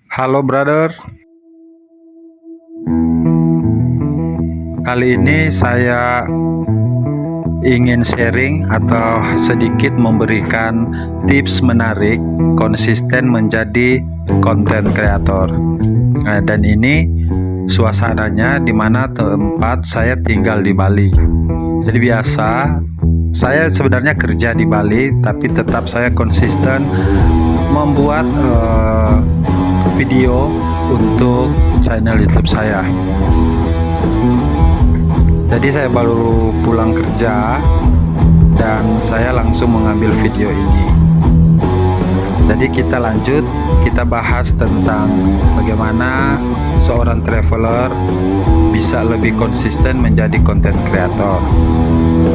Halo brother, kali ini saya ingin sharing atau sedikit memberikan tips menarik konsisten menjadi konten kreator. Dan ini suasananya di mana tempat saya tinggal di Bali. Jadi biasa saya sebenarnya kerja di Bali, tapi tetap saya konsisten membuat video untuk channel YouTube saya. Jadi saya baru pulang kerja dan saya langsung mengambil video ini. Jadi kita lanjut, kita bahas tentang bagaimana seorang traveler bisa lebih konsisten menjadi konten kreator.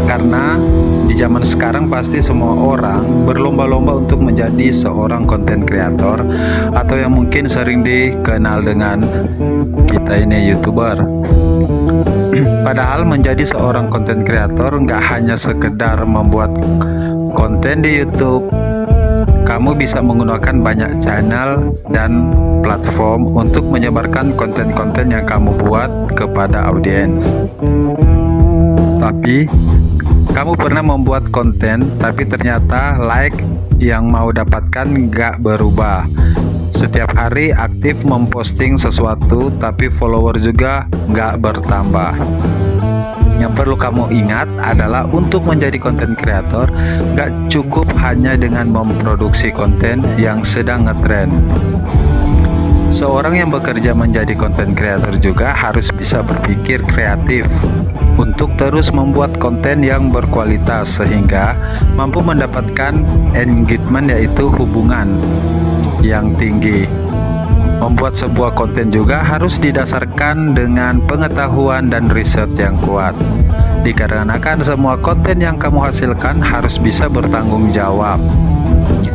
Karena di zaman sekarang pasti semua orang berlomba-lomba untuk menjadi seorang konten kreator, atau yang mungkin sering dikenal dengan kita ini YouTuber. Padahal menjadi seorang konten kreator nggak hanya sekedar membuat konten di YouTube. Kamu bisa menggunakan banyak channel dan platform untuk menyebarkan konten-konten yang kamu buat kepada audiens. Tapi kamu pernah membuat konten tapi ternyata like yang mau dapatkan nggak berubah. Setiap hari aktif memposting sesuatu tapi follower juga nggak bertambah. Yang perlu kamu ingat adalah untuk menjadi konten kreator nggak cukup hanya dengan memproduksi konten yang sedang ngetrend. Seorang yang bekerja menjadi konten kreator juga harus bisa berpikir kreatif untuk terus membuat konten yang berkualitas sehingga mampu mendapatkan engagement, yaitu hubungan yang tinggi. Membuat sebuah konten juga harus didasarkan dengan pengetahuan dan riset yang kuat. Dikarenakan semua konten yang kamu hasilkan harus bisa bertanggung jawab.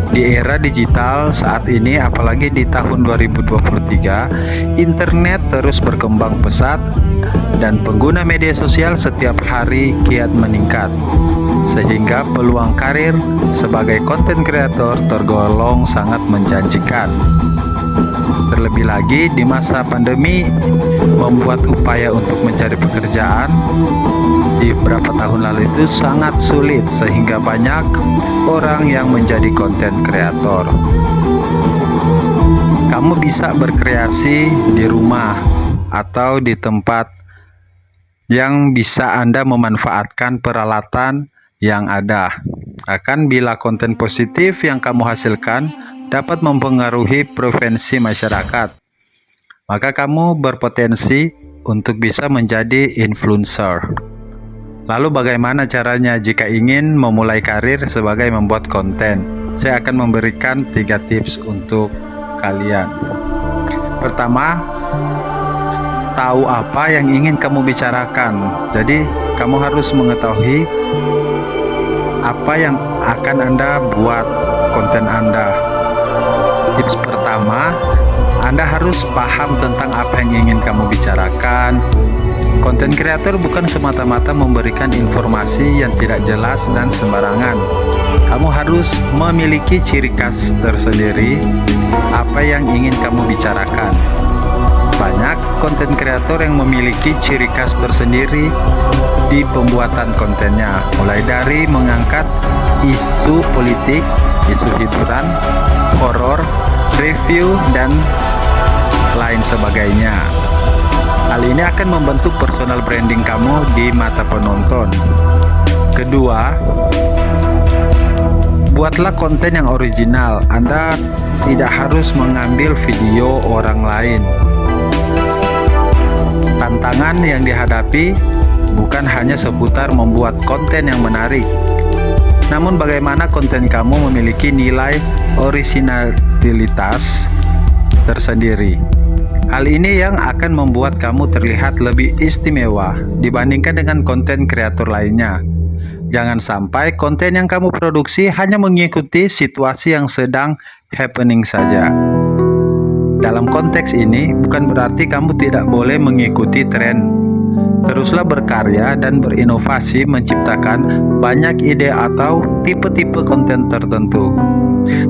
Di era digital saat ini, apalagi di tahun 2023, internet terus berkembang pesat dan pengguna media sosial setiap hari kiat meningkat, sehingga peluang karir sebagai konten kreator tergolong sangat menjanjikan. Terlebih lagi di masa pandemi, membuat upaya untuk mencari pekerjaan di beberapa tahun lalu itu sangat sulit, sehingga banyak orang yang menjadi konten kreator. Kamu bisa berkreasi di rumah atau di tempat yang bisa Anda memanfaatkan peralatan yang ada. Akan bila konten positif yang kamu hasilkan dapat mempengaruhi preferensi masyarakat, maka kamu berpotensi untuk bisa menjadi influencer. Lalu bagaimana caranya jika ingin memulai karir sebagai membuat konten? Saya akan memberikan 3 tips untuk kalian. Pertama, tahu apa yang ingin kamu bicarakan. Jadi kamu harus mengetahui apa yang akan Anda buat konten Anda. Tips pertama, Anda harus paham tentang apa yang ingin kamu bicarakan. Konten kreator bukan semata-mata memberikan informasi yang tidak jelas dan sembarangan. Kamu harus memiliki ciri khas tersendiri apa yang ingin kamu bicarakan. Banyak konten kreator yang memiliki ciri khas tersendiri di pembuatan kontennya, mulai dari mengangkat isu politik, isu hiburan, horor, review, dan lain sebagainya. Hal ini akan membentuk personal branding kamu di mata penonton. Kedua, buatlah konten yang original. Anda tidak harus mengambil video orang lain. Tantangan yang dihadapi bukan hanya seputar membuat konten yang menarik, namun bagaimana konten kamu memiliki nilai originalitas tersendiri. Hal ini yang akan membuat kamu terlihat lebih istimewa dibandingkan dengan konten kreator lainnya. Jangan sampai konten yang kamu produksi hanya mengikuti situasi yang sedang happening saja. Dalam konteks ini bukan berarti kamu tidak boleh mengikuti tren. Teruslah berkarya dan berinovasi menciptakan banyak ide atau tipe-tipe konten tertentu.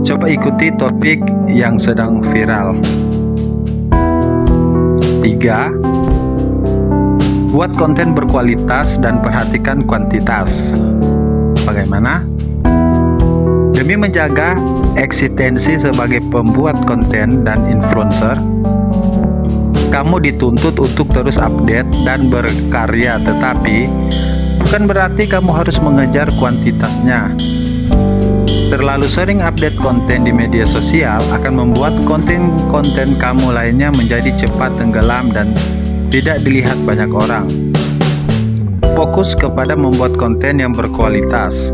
Coba ikuti topik yang sedang viral. 3. Buat konten berkualitas dan perhatikan kuantitas. Bagaimana? Demi menjaga eksistensi sebagai pembuat konten dan influencer, kamu dituntut untuk terus update dan berkarya, tetapi bukan berarti kamu harus mengejar kuantitasnya. Terlalu sering update konten di media sosial akan membuat konten-konten kamu lainnya menjadi cepat tenggelam dan tidak dilihat banyak orang. Fokus kepada membuat konten yang berkualitas.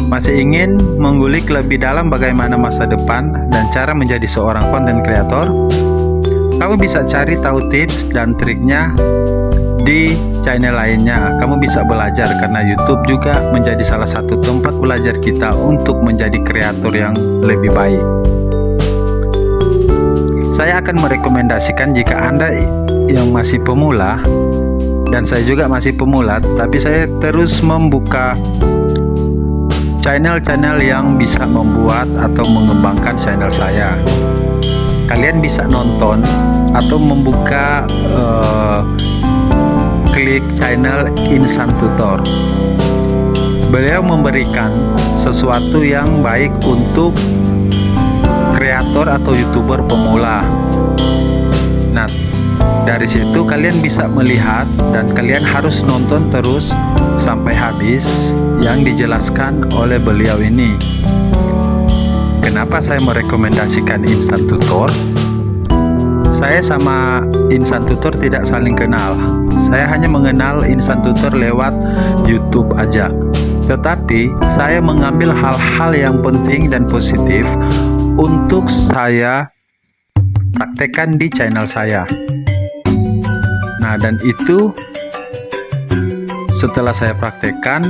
Masih ingin mengulik lebih dalam bagaimana masa depan dan cara menjadi seorang konten kreator? Kamu bisa cari tahu tips dan triknya di channel lainnya. Kamu bisa belajar karena YouTube juga menjadi salah satu tempat belajar kita untuk menjadi kreator yang lebih baik. Saya akan merekomendasikan jika Anda yang masih pemula, dan saya juga masih pemula, tapi saya terus membuka channel-channel yang bisa membuat atau mengembangkan channel saya. Kalian bisa nonton atau membuka klik channel Insan Tutor. Beliau memberikan sesuatu yang baik untuk kreator atau YouTuber pemula. Nah, dari situ kalian bisa melihat dan kalian harus nonton terus sampai habis yang dijelaskan oleh beliau ini. Kenapa saya merekomendasikan Insan Tutor? Saya sama Insan Tutor tidak saling kenal. Saya hanya mengenal Insan Tutor lewat YouTube aja. Tetapi saya mengambil hal-hal yang penting dan positif untuk saya praktekkan di channel saya. Nah, dan itu setelah saya praktekkan,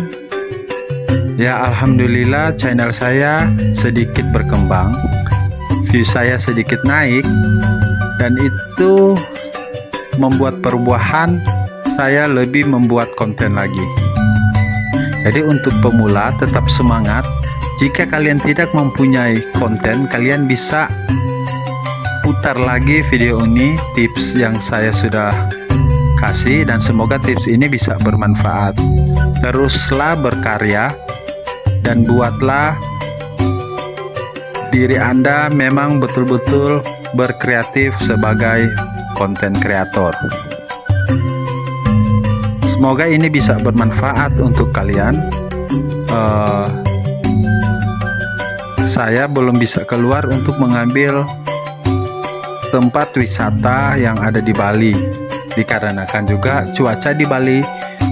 ya alhamdulillah channel saya sedikit berkembang, view saya sedikit naik, dan itu membuat perubahan saya lebih membuat konten lagi. Jadi untuk pemula tetap semangat. Jika kalian tidak mempunyai konten, kalian bisa putar lagi video ini, tips yang saya sudah kasih, dan semoga tips ini bisa bermanfaat. Teruslah berkarya dan buatlah diri Anda memang betul-betul berkreatif sebagai konten kreator. Semoga ini bisa bermanfaat untuk kalian. Saya belum bisa keluar untuk mengambil tempat wisata yang ada di Bali, dikarenakan juga cuaca di Bali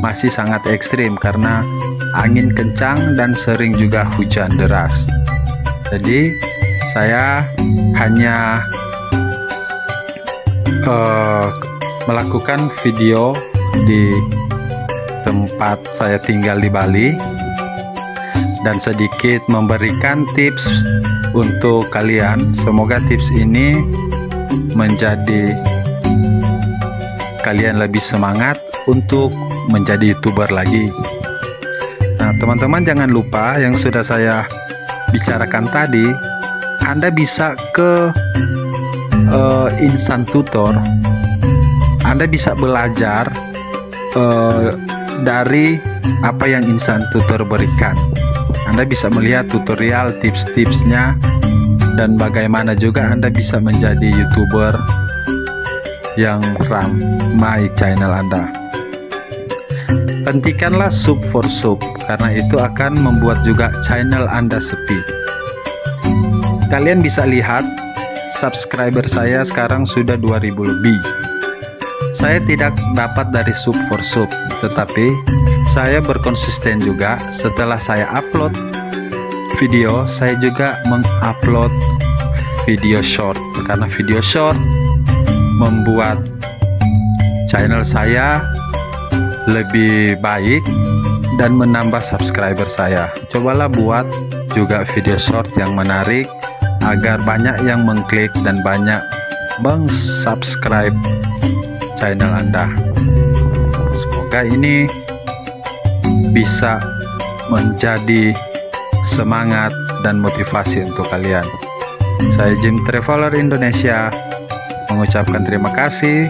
masih sangat ekstrim karena angin kencang dan sering juga hujan deras. Jadi saya hanya melakukan video di tempat saya tinggal di Bali dan sedikit memberikan tips untuk kalian. Semoga tips ini menjadi kalian lebih semangat untuk menjadi YouTuber lagi. Nah, teman-teman jangan lupa yang sudah saya bicarakan tadi, Anda bisa ke Insan Tutor. Anda bisa belajar dari apa yang Insan Tutor berikan. Anda bisa melihat tutorial, tips-tipsnya, dan bagaimana juga Anda bisa menjadi YouTuber yang ramai channel Anda. Hentikanlah sub for sub, karena itu akan membuat juga channel Anda sepi. Kalian bisa lihat subscriber saya sekarang sudah 2000 lebih. Saya tidak dapat dari sub for sub, tetapi saya berkonsisten juga. Setelah saya upload video, saya juga mengupload video short, karena video short membuat channel saya lebih baik dan menambah subscriber saya. Cobalah buat juga video short yang menarik agar banyak yang mengklik dan banyak meng-subscribe channel Anda. Semoga ini bisa menjadi semangat dan motivasi untuk kalian. Saya Jim Traveler Indonesia. mengucapkan terima kasih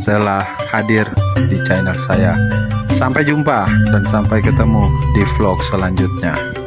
telah hadir di channel saya. Sampai jumpa dan sampai ketemu di vlog selanjutnya.